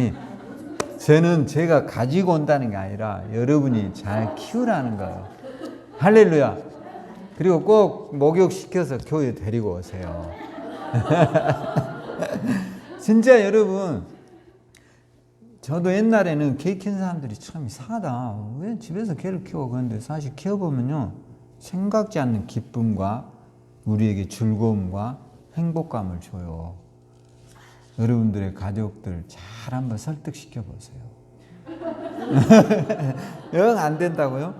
저는 제가 가지고 온다는 게 아니라 여러분이 잘 키우라는 거예요. 할렐루야. 그리고 꼭 목욕시켜서 교회 데리고 오세요. 진짜 여러분, 저도 옛날에는 개 키우는 사람들이 참 이상하다. 왜 집에서 개를 키워? 그런데 사실 키워보면요, 생각지 않는 기쁨과 우리에게 즐거움과 행복감을 줘요. 여러분들의 가족들 잘 한번 설득시켜 보세요. 영 안 된다고요?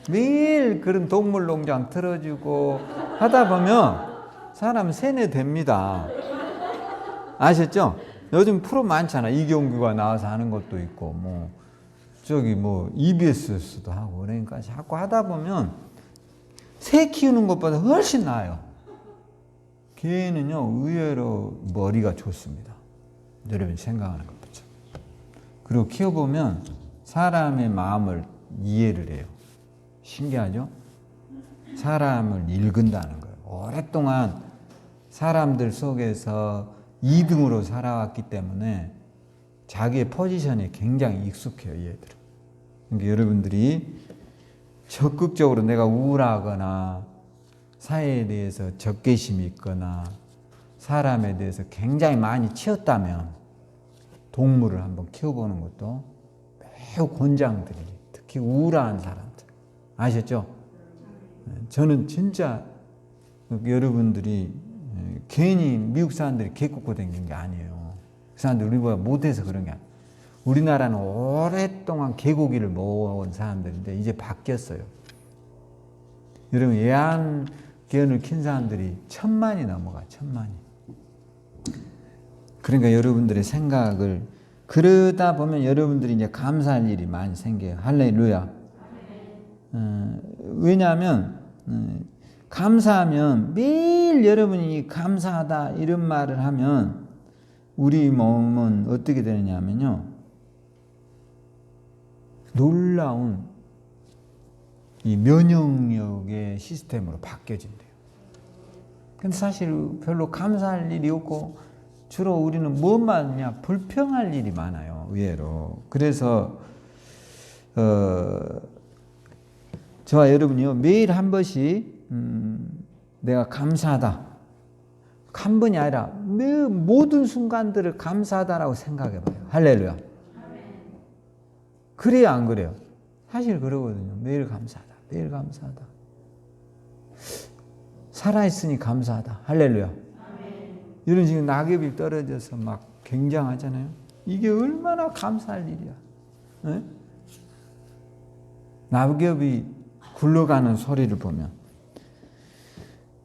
매일 그런 동물농장 틀어주고 하다 보면 사람 세뇌됩니다. 아셨죠? 요즘 프로 많잖아. 이경규가 나와서 하는 것도 있고, 뭐, EBS도 하고, 그러니까 자꾸 하다 보면 새 키우는 것보다 훨씬 나아요. 개는요, 의외로 머리가 좋습니다. 여러분이 생각하는 것보다. 그리고 키워보면 사람의 마음을 이해를 해요. 신기하죠? 사람을 읽은다는 거예요. 오랫동안 사람들 속에서 2등으로 살아왔기 때문에 자기의 포지션에 굉장히 익숙해요, 얘들은. 그러니까 여러분들이 적극적으로 내가 우울하거나 사회에 대해서 적개심이 있거나 사람에 대해서 굉장히 많이 치였다면 동물을 한번 키워보는 것도 매우 권장드려요. 특히 우울한 사람들. 아셨죠? 저는 진짜 여러분들이 괜히 미국 사람들이 개 꽂고 다니는 게 아니에요. 그 사람들 우리보다 못해서 그런 게 아니에요. 우리나라는 오랫동안 개고기를 먹어온 사람들인데 이제 바뀌었어요. 여러분 애완견을 킨 사람들이 1000만이 넘어가. 1000만이. 그러니까 여러분들의 생각을 그러다 보면 여러분들이 이제 감사할 일이 많이 생겨요. 할렐루야. 왜냐하면 감사하면 매일 여러분이 감사하다 이런 말을 하면 우리 몸은 어떻게 되느냐면요, 놀라운 이 면역력의 시스템으로 바뀌어진대요. 근데 사실 별로 감사할 일이 없고 주로 우리는 뭐만 하냐, 불평할 일이 많아요, 의외로. 그래서 저와 여러분이요, 매일 한 번씩 내가 감사하다. 한 번이 아니라 모든 순간들을 감사하다라고 생각해 봐요. 할렐루야. 그래요, 안 그래요? 사실 그러거든요. 매일 감사하다. 매일 감사하다. 살아있으니 감사하다. 할렐루야. 이런 지금 낙엽이 떨어져서 막 굉장하잖아요. 이게 얼마나 감사할 일이야. 네? 낙엽이 굴러가는 소리를 보면.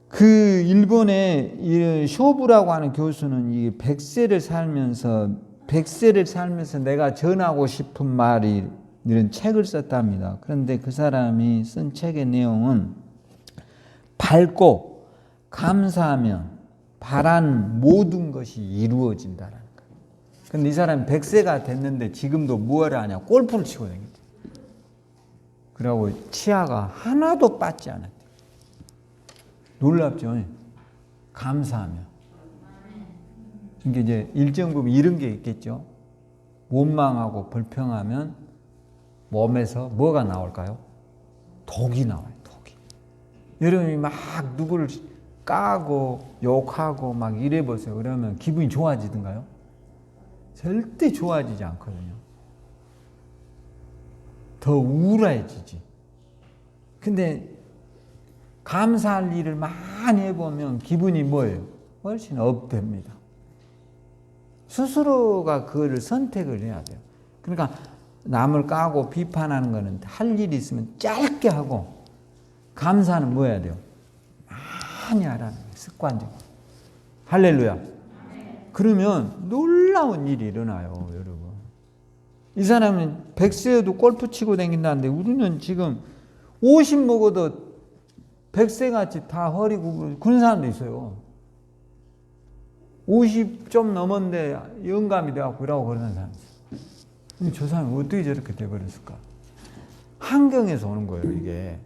그 일본의 쇼부라고 하는 교수는 이 100세를 살면서 내가 전하고 싶은 말이 이런 책을 썼답니다. 그런데 그 사람이 쓴 책의 내용은 밝고 감사하면 바란 모든 것이 이루어진다라는 거예요. 근데 이 사람이 100세가 됐는데 지금도 무엇을 하냐? 골프를 치고 다니죠. 그러고 치아가 하나도 빠지지 않았대요. 놀랍죠? 감사하면. 그러니까 이제 일정 부분 이런 게 있겠죠. 원망하고 불평하면 몸에서 뭐가 나올까요? 독이 나와요. 독이. 여러분이 막 누구를 까고 욕하고 막 이래 보세요. 그러면 기분이 좋아지던가요? 절대 좋아지지 않거든요. 더 우울해지지. 근데 감사할 일을 많이 해보면 기분이 뭐예요? 훨씬 업됩니다. 스스로가 그거를 선택을 해야 돼요. 그러니까 남을 까고 비판하는 거는 할 일이 있으면 짧게 하고, 감사는 뭐 해야 돼요? 많이 하라는 거예요. 습관적으로. 할렐루야. 그러면 놀라운 일이 일어나요, 여러분. 이 사람은 100세에도 골프 치고 다닌다는데 우리는 지금 50 먹어도 100세같이 다 허리 굽고 그런 사람도 있어요. 50 좀 넘었는데 영감이 돼갖고 이러고 그러는 사람 있어요. 근데 저 사람이 어떻게 저렇게 돼버렸을까? 환경에서 오는 거예요, 이게.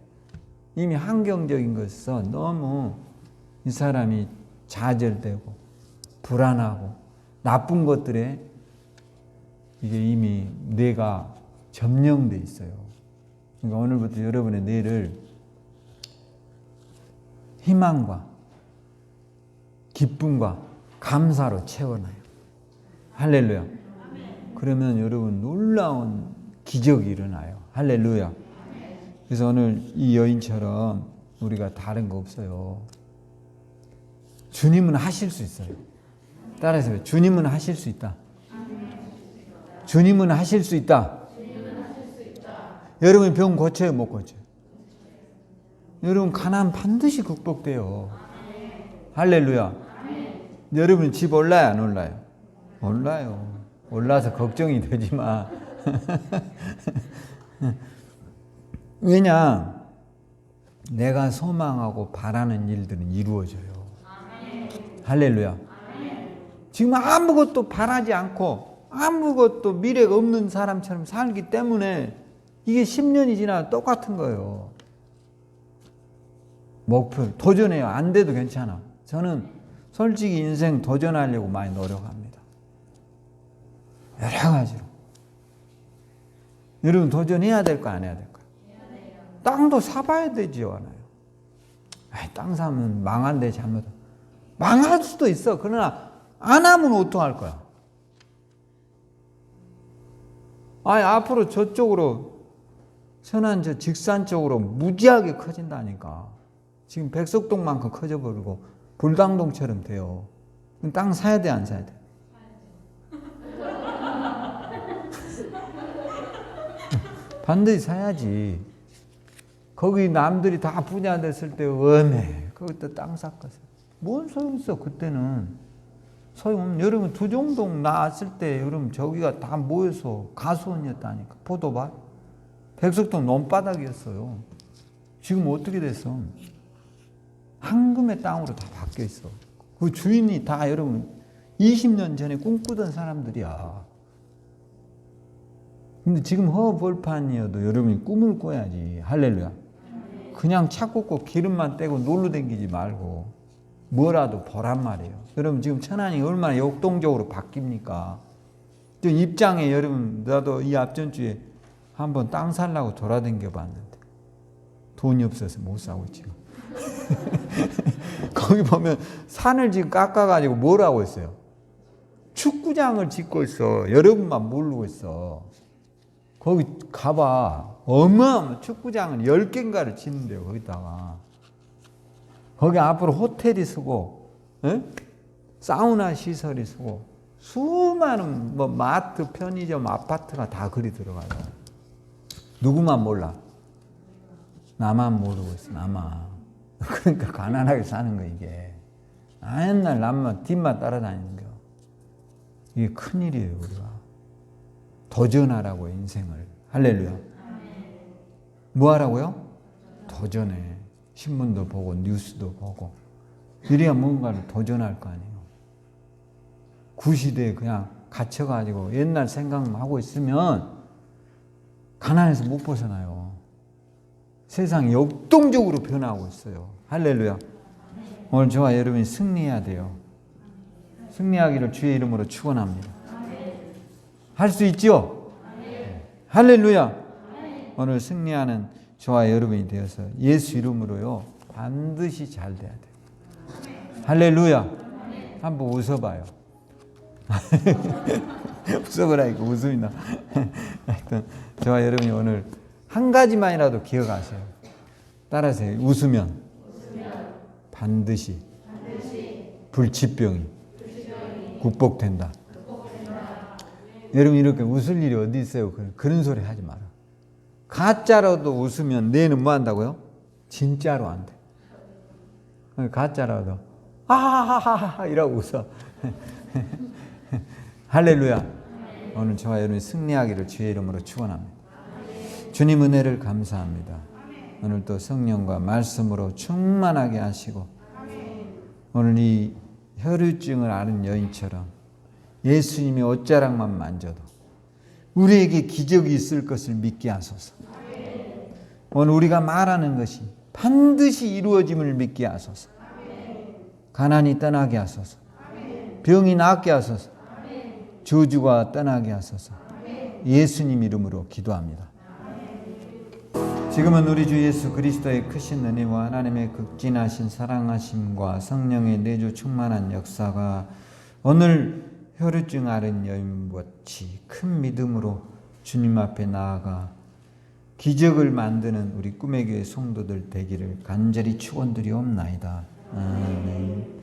이미 환경적인 것에서 너무 이 사람이 좌절되고 불안하고 나쁜 것들에 이게 이미 뇌가 점령돼 있어요. 그러니까 오늘부터 여러분의 뇌를 희망과 기쁨과 감사로 채워놔요. 할렐루야. 그러면 여러분 놀라운 기적이 일어나요. 할렐루야. 그래서 오늘 이 여인처럼 우리가 다른 거 없어요. 주님은 하실 수 있어요. 따라서 주님은 하실 수 있다. 주님은 하실 수 있다. 여러분 병 고쳐요, 못 고쳐요? 여러분 가난 반드시 극복돼요. 할렐루야. 여러분 집 올라요, 안 올라요? 올라요. 올라서 걱정이 되지만 왜냐? 내가 소망하고 바라는 일들은 이루어져요. 할렐루야. 지금 아무것도 바라지 않고 아무것도 미래가 없는 사람처럼 살기 때문에 이게 10년이 지나도 똑같은 거예요. 목표 도전해요. 안 돼도 괜찮아. 저는 솔직히 인생 도전하려고 많이 노력합니다. 여러 가지로. 여러분 도전해야 될까 안 해야 될까? 땅도 사봐야 되지요, 안 해요? 땅 사면 망한데 잘못. 망할 수도 있어. 그러나 안 하면 어떡할 거야? 앞으로 저쪽으로 선한 저 직산 쪽으로 무지하게 커진다니까. 지금 백석동만큼 커져버리고 불당동처럼 돼요. 땅 사야 돼, 안 사야 돼? 반드시 사야지. 거기 남들이 다 부자 됐을 때 웜해. 거기다 땅 샀거든. 뭔 소용있어 그때는. 소용없는. 여러분 두종동 나왔을 때 여러분 저기가 다 모여서 가수원이었다니까. 포도밭. 백석동 논바닥이었어요. 지금 어떻게 됐어? 황금의 땅으로 다 바뀌어 있어. 그 주인이 다 여러분 20년 전에 꿈꾸던 사람들이야. 근데 지금 허벌판이어도 여러분이 꿈을 꿔야지. 할렐루야. 그냥 차 꽂고 기름만 떼고 놀러 댕기지 말고 뭐라도 보란 말이에요. 여러분 지금 천안이 얼마나 역동적으로 바뀝니까? 저 입장에 여러분 나도 이 앞전주에 한번 땅 살라고 돌아댕겨 봤는데 돈이 없어서 못 사고 지금. 거기 보면 산을 지금 깎아가지고 뭘 하고 있어요? 축구장을 짓고 있어. 여러분만 모르고 있어. 거기 가봐. 어마어마한 축구장을 10개인가를 짓는데요. 거기다가. 거기 앞으로 호텔이 쓰고 사우나 시설이 쓰고 수많은 뭐 마트, 편의점, 아파트가 다 그리 들어가요. 누구만 몰라? 나만 모르고 있어. 나만. 그러니까 가난하게 사는 거 이게. 맨날 남만 뒷만 따라다니는 거. 이게 큰일이에요. 우리가. 도전하라고요. 인생을. 할렐루야. 뭐 하라고요? 도전해. 신문도 보고 뉴스도 보고. 이래야 뭔가를 도전할 거 아니에요. 구시대에 그냥 갇혀가지고 옛날 생각만 하고 있으면 가난해서 못 벗어나요. 세상이 역동적으로 변하고 있어요. 할렐루야. 오늘 저와 여러분이 승리해야 돼요. 승리하기를 주의 이름으로 축원합니다. 할 수 있죠? 할렐루야. 오늘 승리하는 저와 여러분이 되어서 예수 이름으로요 반드시 잘 돼야 돼요. 할렐루야. 한번 웃어봐요. 웃어보라니까 웃음이 나. 하여튼 저와 여러분이 오늘 한 가지만이라도 기억하세요. 따라하세요. 웃으면 반드시 불치병이 극복된다. 여러분 이렇게 웃을 일이 어디 있어요? 그런 소리 하지 마라. 가짜로도 웃으면 뇌는 뭐 한다고요? 진짜로 안 돼. 가짜로도 하하하하 이라고 웃어. 할렐루야. 오늘 저와 여러분이 승리하기를 주의 이름으로 축원합니다. 주님 은혜를 감사합니다. 오늘 또 성령과 말씀으로 충만하게 하시고 오늘 이 혈루증을 앓은 여인처럼 예수님이 옷자락만 만져도 우리에게 기적이 있을 것을 믿게 하소서. 오늘 우리가 말하는 것이 반드시 이루어짐을 믿게 하소서. 가난이 떠나게 하소서. 병이 낫게 하소서. 저주가 떠나게 하소서. 예수님 이름으로 기도합니다. 지금은 우리 주 예수 그리스도의 크신 은혜와 하나님의 극진하신 사랑하심과 성령의 내주 충만한 역사가 오늘 혈루증 앓은 여인같이 큰 믿음으로 주님 앞에 나아가 기적을 만드는 우리 꿈의 교회 성도들 되기를 간절히 축원드리옵나이다. 아멘.